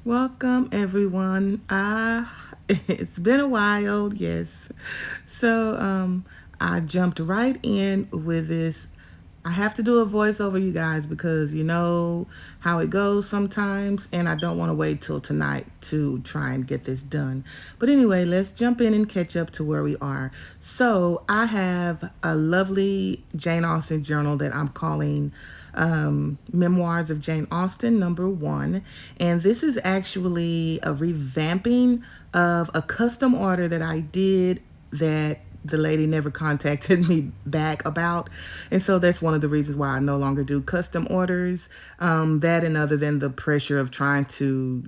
Welcome everyone. It's been a while, yes. I jumped right in with this. I have to do a voiceover, you guys, because you know how it goes sometimes, and I don't want to wait till tonight to try and get this done. But anyway, let's jump in and catch up to where we are. So I have a lovely Jane Austen journal that I'm calling Memoirs of Jane Austen, #1. And this is actually a revamping of a custom order that I did that the lady never contacted me back about. And so that's one of the reasons why I no longer do custom orders. That and other than the pressure of trying to,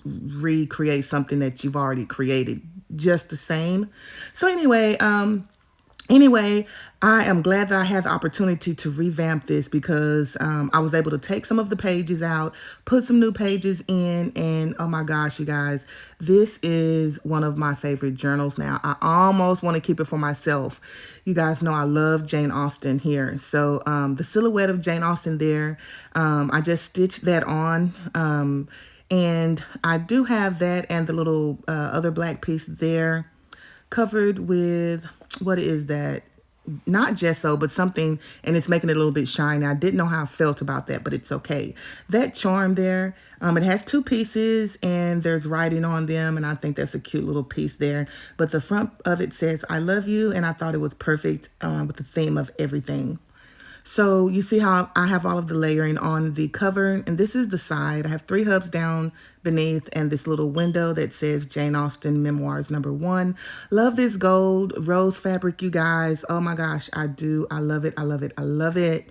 recreate something that you've already created just the same. So anyway, I am glad that I had the opportunity to revamp this because I was able to take some of the pages out, put some new pages in, and oh my gosh, you guys, this is one of my favorite journals now. I almost want to keep it for myself. You guys know I love Jane Austen here. So the silhouette of Jane Austen there, I just stitched that on. And I do have that and the little other black piece there covered with, what is that? Not gesso, but something, and it's making it a little bit shiny. I didn't know how I felt about that, but it's okay. That charm there, it has two pieces and there's writing on them, and I think that's a cute little piece there. But the front of it says, I love you, and I thought it was perfect with the theme of everything. So you see how I have all of the layering on the cover, and this is the side. I have 3 hubs down beneath and this little window that says Jane Austen Memoirs #1. Love this gold rose fabric, you guys. Oh my gosh, I do. I love it. I love it. I love it.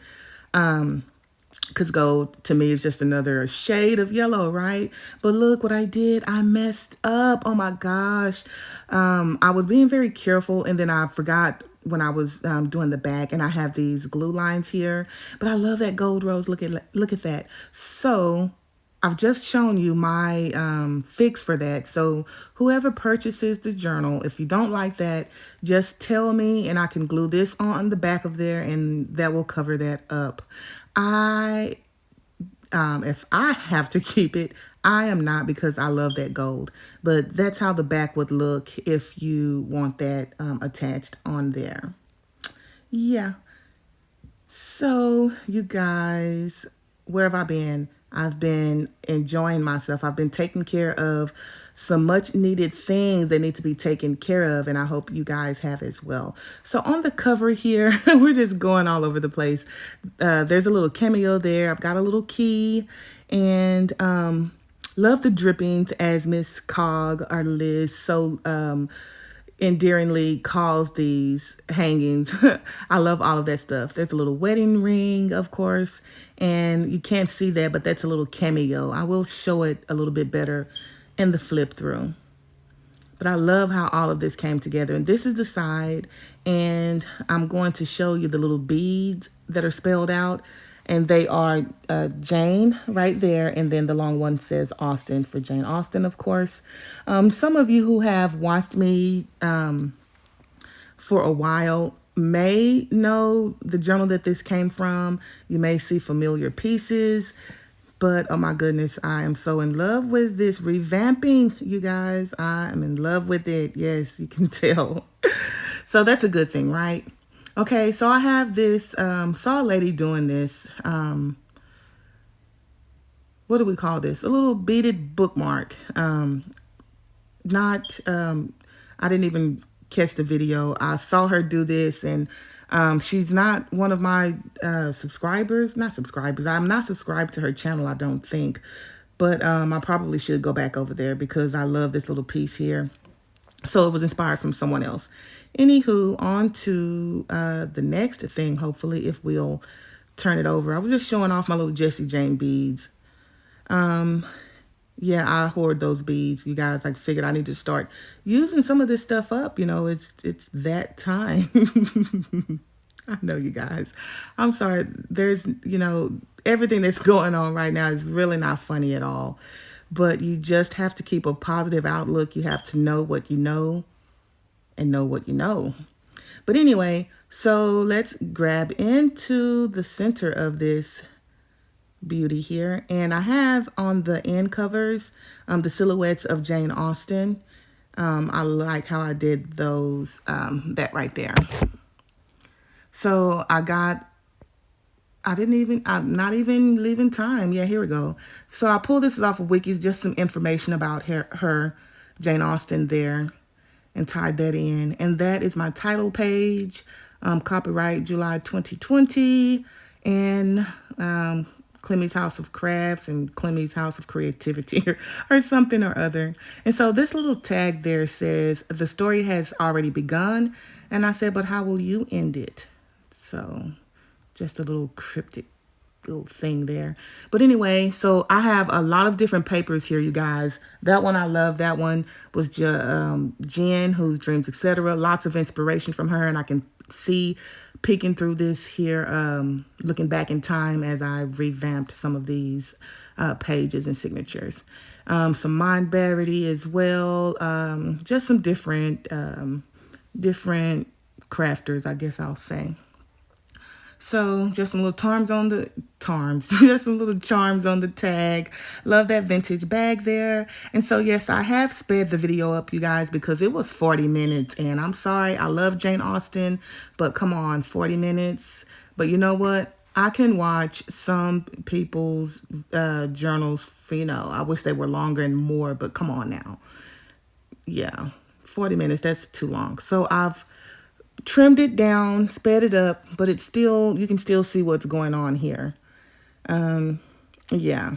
Because gold to me is just another shade of yellow, right? But look what I did. I messed up. Oh my gosh. I was being very careful, and then I forgot when I was doing the back, and I have these glue lines here. But I love that gold rose. Look at that. So I've just shown you my fix for that. So whoever purchases the journal, if you don't like that, just tell me and I can glue this on the back of there, and that will cover that up. I if I have to keep it, I am not, because I love that gold. But that's how the back would look if you want that attached on there. Yeah. So, you guys, where have I been? I've been enjoying myself. I've been taking care of some much needed things that need to be taken care of, and I hope you guys have as well. So on the cover here, we're just going all over the place. There's a little cameo there. I've got a little key, and love the drippings, as Miss Cog or Liz so endearingly calls these hangings. I love all of that stuff. There's a little wedding ring, of course, and you can't see that, but that's a little cameo. I will show it a little bit better in the flip through. But I love how all of this came together. And this is the side, and I'm going to show you the little beads that are spelled out. And they are Jane right there, and then the long one says Austen for Jane Austen, of course. Some of you who have watched me for a while may know the journal that this came from. You may see familiar pieces, but oh my goodness, I am so in love with this revamping, you guys. I am in love with it. Yes, you can tell. So that's a good thing, right? Okay, so I have this, saw a lady doing this. What do we call this? A little beaded bookmark. Not, I didn't even catch the video. I saw her do this, and she's not one of my subscribers. Not subscribers. I'm not subscribed to her channel, I don't think. But I probably should go back over there because I love this little piece here. So it was inspired from someone else. Anywho, on to the next thing, hopefully, if we'll turn it over. I was just showing off my little Jessie Jane beads. Yeah, I hoard those beads, you guys. I figured I need to start using some of this stuff up. You know, it's that time. I know, you guys. I'm sorry. There's, everything that's going on right now is really not funny at all. But you just have to keep a positive outlook. You have to know what you know and know what you know. But anyway, so let's grab into the center of this beauty here. And I have on the end covers the silhouettes of Jane Austen. I like how I did those, that right there. So I'm not even leaving time. Yeah, here we go. So I pulled this off of Wikis, just some information about her Jane Austen there, and tied that in. And that is my title page, copyright July 2020, and Clemmy's House of Crafts and Clemmy's House of Creativity or something or other. And so this little tag there says, the story has already begun. And I said, but how will you end it? So just a little cryptic little thing there. But anyway, so I have a lot of different papers here, you guys. That one I love. That one was Jen, whose Dreams, etc. Lots of inspiration from her, and I can see peeking through this here, looking back in time as I revamped some of these pages and signatures. Some Mind Barity as well. Just some different crafters, I guess I'll say. So just some little just some little charms on the tag. Love that vintage bag there. And so, yes, I have sped the video up, you guys, because it was 40 minutes. And I'm sorry, I love Jane Austen, but come on, 40 minutes. But you know what? I can watch some people's journals for, I wish they were longer and more, but come on now. Yeah, 40 minutes, that's too long. So I've trimmed it down, sped it up, but it's still, you can still see what's going on here. Yeah.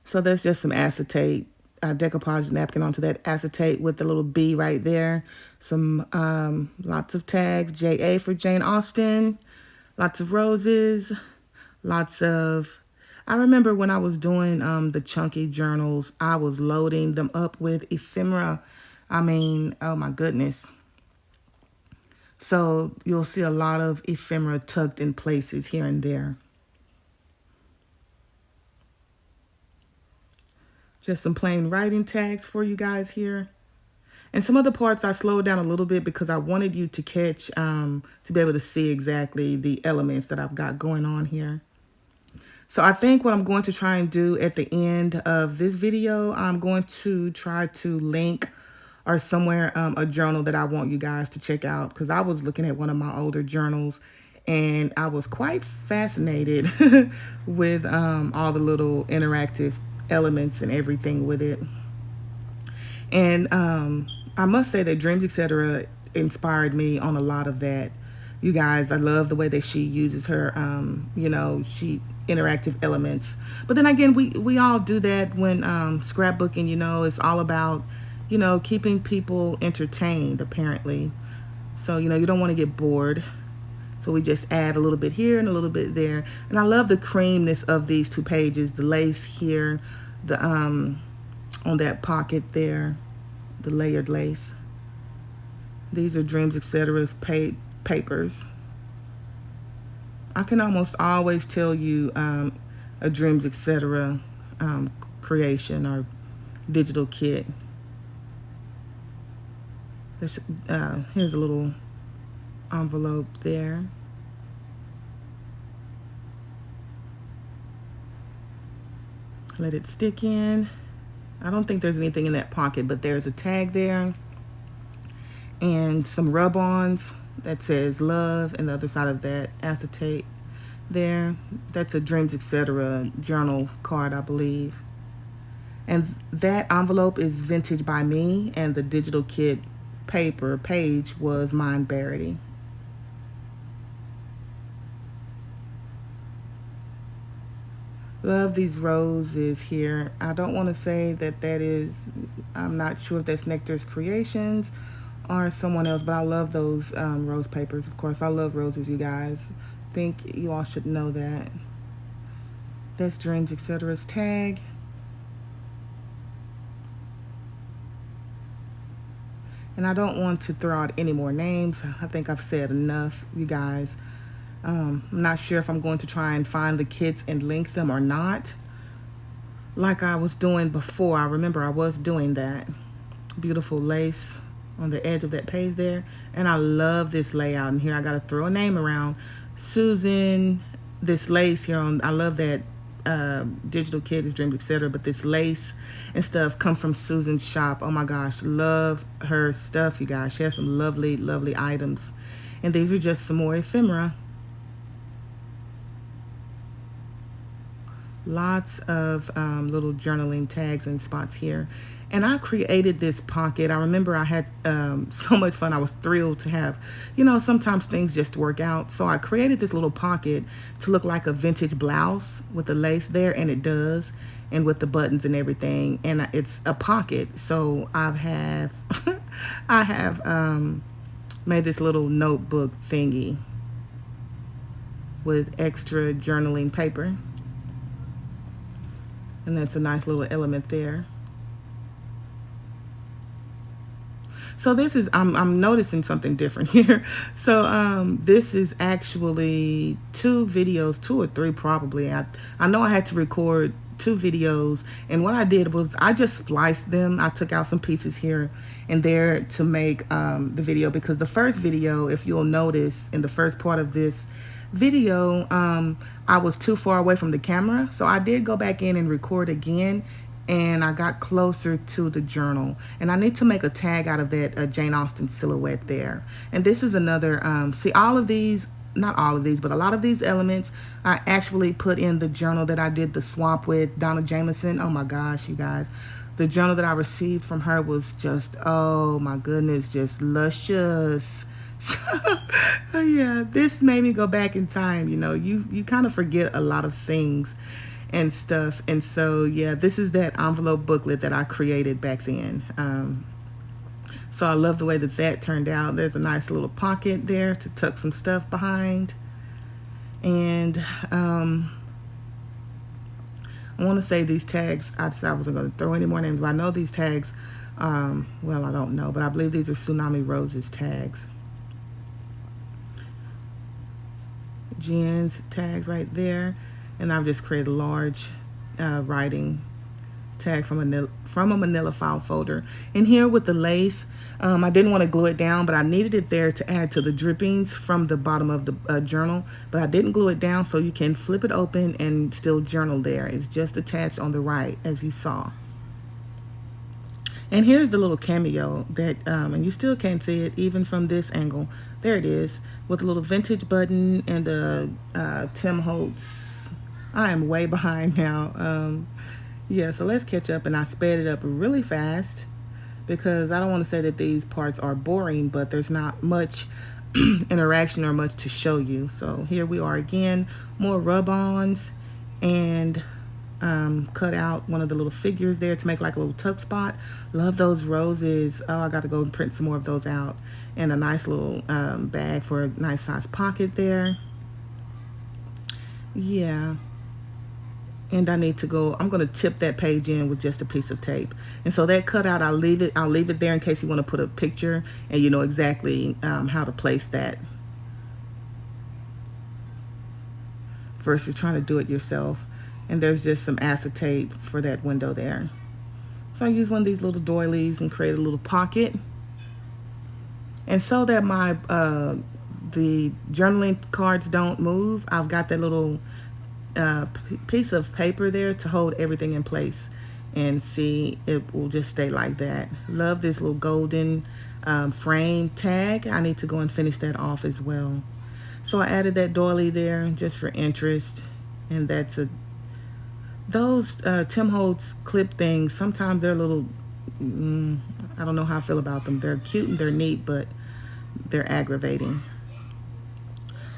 So there's just some acetate, decoupage napkin onto that acetate with the little B right there. Some, lots of tags, JA for Jane Austen, lots of roses, lots of, I remember when I was doing the chunky journals, I was loading them up with ephemera. I mean, oh my goodness. So you'll see a lot of ephemera tucked in places here and there. Just some plain writing tags for you guys here. And some of the parts I slowed down a little bit because I wanted you to catch, to be able to see exactly the elements that I've got going on here. So I think what I'm going to try and do at the end of this video, I'm going to try to link or somewhere a journal that I want you guys to check out, because I was looking at one of my older journals and I was quite fascinated with all the little interactive elements and everything with it. And I must say that Dreams, etc. inspired me on a lot of that. You guys, I love the way that she uses her, she interactive elements. But then again, we all do that when scrapbooking, it's all about keeping people entertained, apparently. So, you don't want to get bored. So we just add a little bit here and a little bit there. And I love the creamness of these two pages. The lace here, the on that pocket there, the layered lace. These are Dreams, etc.'s papers. I can almost always tell you a Dreams, etc. Creation or digital kit. Here's a little envelope there. Let it stick in. I don't think there's anything in that pocket, but there's a tag there and some rub-ons that says love, and the other side of that acetate there. That's a Dreams, etc. journal card, I believe. And that envelope is vintage by me, and the digital kit page was Mind Barity. Love these roses here. I don't want to say that is, I'm not sure if that's Nectar's Creations or someone else, but I love those rose papers. Of course, I love roses, you guys. I think you all should know that. That's Dreams, etc.'s tag. And I don't want to throw out any more names. I think I've said enough, you guys. I'm not sure if I'm going to try and find the kits and link them or not, like I was doing before. I remember I was doing that. Beautiful lace on the edge of that page there. And I love this layout in here. I got to throw a name around. Susan this lace here on, I love that Digital Kid is Dreams, etc. But this lace and stuff come from Susan's shop. Oh my gosh, love her stuff, you guys. She has some lovely, lovely items. And these are just some more ephemera. Lots of little journaling tags and spots here. And I created this pocket. I remember I had so much fun. I was thrilled to have, sometimes things just work out. So I created this little pocket to look like a vintage blouse with the lace there, and it does, and with the buttons and everything. And it's a pocket. So I have, I have made this little notebook thingy with extra journaling paper. And that's a nice little element there. So this is, I'm noticing something different here. So this is actually 2 videos, 2 or 3 probably. I know I had to record 2 videos, and what I did was I just spliced them. I took out some pieces here and there to make the video, because the first video, if you'll notice in the first part of this video, I was too far away from the camera. So I did go back in and record again, and I got closer to the journal. And I need to make a tag out of that Jane Austen silhouette there. And this is another, see, all of these, not all of these, but a lot of these elements I actually put in the journal that I did the swap with Donna Jameson. Oh my gosh, you guys. The journal that I received from her was just, oh my goodness, just luscious. So, yeah, this made me go back in time. You kind of forget a lot of things and stuff. And so, yeah, this is that envelope booklet that I created back then. So I love the way that turned out. There's a nice little pocket there to tuck some stuff behind. And I want to say these tags, I decided I wasn't going to throw any more names, but I know these tags, well, I don't know, but I believe these are Tsunami Roses tags. Jen's tags right there. And I've just created a large writing tag from a manila file folder. And here with the lace, I didn't want to glue it down, but I needed it there to add to the drippings from the bottom of the journal. But I didn't glue it down, so you can flip it open and still journal there. It's just attached on the right, as you saw. And here's the little cameo that, and you still can't see it even from this angle. There it is, with a little vintage button and the Tim Holtz. I am way behind now. Yeah, so let's catch up, and I sped it up really fast because I don't want to say that these parts are boring, but there's not much interaction or much to show you. So here we are again, more rub-ons, and cut out one of the little figures there to make like a little tuck spot. Love those roses. Oh, I got to go and print some more of those out. And a nice little bag for a nice size pocket there. Yeah. And I need to go, I'm going to tip that page in with just a piece of tape. And so that cutout, I'll leave it there in case you want to put a picture and you know exactly how to place that, versus trying to do it yourself. And there's just some acetate for that window there. So I use one of these little doilies and create a little pocket. And so that my the journaling cards don't move, I've got that little piece of paper there to hold everything in place, and see, it will just stay like that. Love this little golden frame tag. I need to go and finish that off as well. So I added that doily there just for interest. And that's those Tim Holtz clip things, sometimes they're a little, I don't know how I feel about them. They're cute and they're neat, but they're aggravating.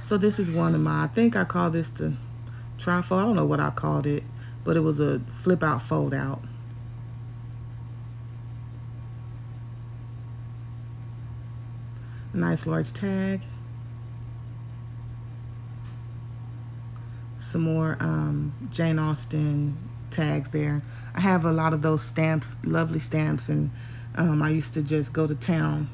So this is one of my, I think I call this the trifold. I don't know what I called it, but it was a flip out fold out. Nice large tag. Some more Jane Austen tags there. I have a lot of those stamps, lovely stamps, and I used to just go to town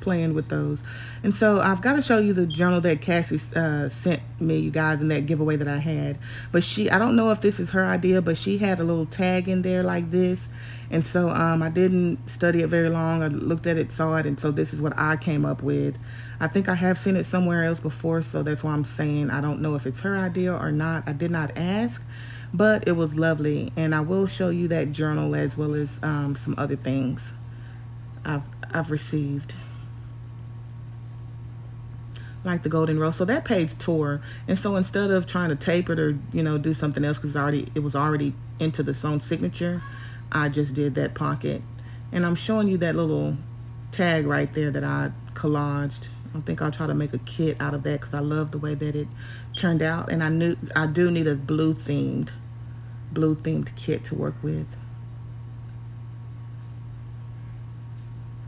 playing with those. And so I've got to show you the journal that Cassie sent me, you guys, in that giveaway that I had. But I don't know if this is her idea, but she had a little tag in there like this. And so I didn't study it very long. I looked at it, saw it, and so this is what I came up with. I think I have seen it somewhere else before, so that's why I'm saying I don't know if it's her idea or not. I did not ask, but it was lovely. And I will show you that journal as well as some other things I've received, like the golden rose. So that page tore, and so instead of trying to tape it or do something else, because it was already into the sewn signature, I just did that pocket. And I'm showing you that little tag right there that I collaged. I think I'll try to make a kit out of that because I love the way that it turned out. And I do need a blue themed kit to work with.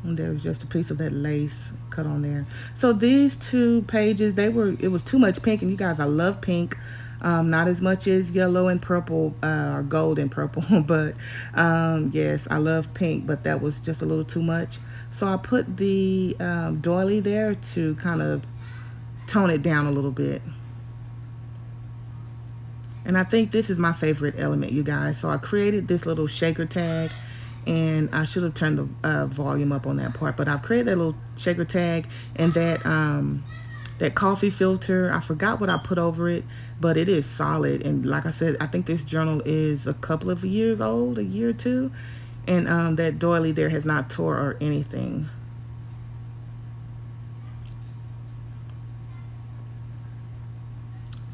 And there's just a piece of that lace cut on there. So these two pages, it was too much pink, and you guys, I love pink. Not as much as yellow and purple, or gold and purple, but yes, I love pink, but that was just a little too much. So I put the doily there to kind of tone it down a little bit. And I think this is my favorite element, you guys. So I created this little shaker tag, and I should have turned the volume up on that part, but I've created that little shaker tag and that coffee filter. I forgot what I put over it, but it is solid. And like I said, I think this journal is a couple of years old, a year or two, and that doily there has not tore or anything.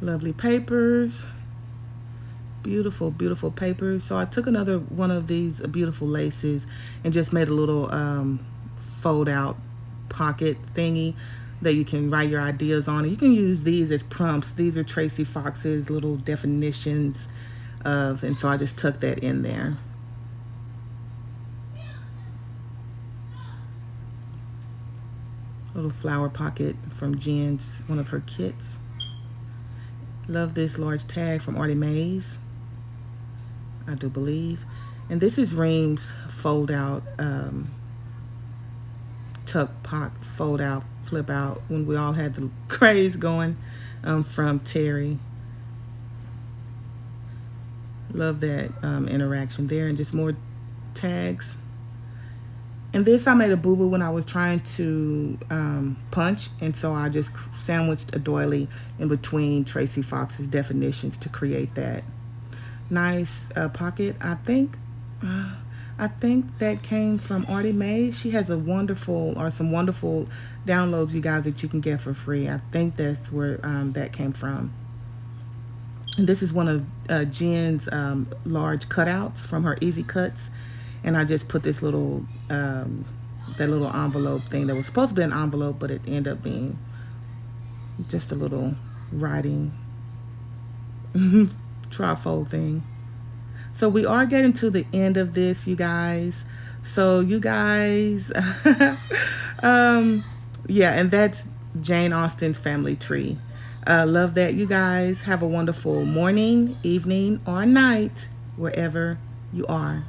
Lovely papers. Beautiful, beautiful papers. So I took another one of these beautiful laces and just made a little fold out pocket thingy that you can write your ideas on. And you can use these as prompts. These are Tracy Fox's little definitions and so I just tucked that in there. Little flower pocket from Jen's, one of her kits. Love this large tag from Artie Mays, I do believe. And this is Ream's fold out, tuck, fold out, flip out, when we all had the craze going, from Terry. Love that interaction there, and just more tags. And this I made a boo-boo when I was trying to punch, and so I just sandwiched a doily in between Tracy Fox's definitions to create that nice pocket. I think that came from Artie Mae. She has some wonderful downloads, you guys, that you can get for free. I think that's where that came from. And this is one of Jen's large cutouts from her Easy Cuts. And I just put this little, that little envelope thing that was supposed to be an envelope, but it ended up being just a little writing trifold thing. So we are getting to the end of this, you guys. So you guys, yeah, and that's Jane Austen's family tree. Love that, you guys. Have a wonderful morning, evening, or night, wherever you are.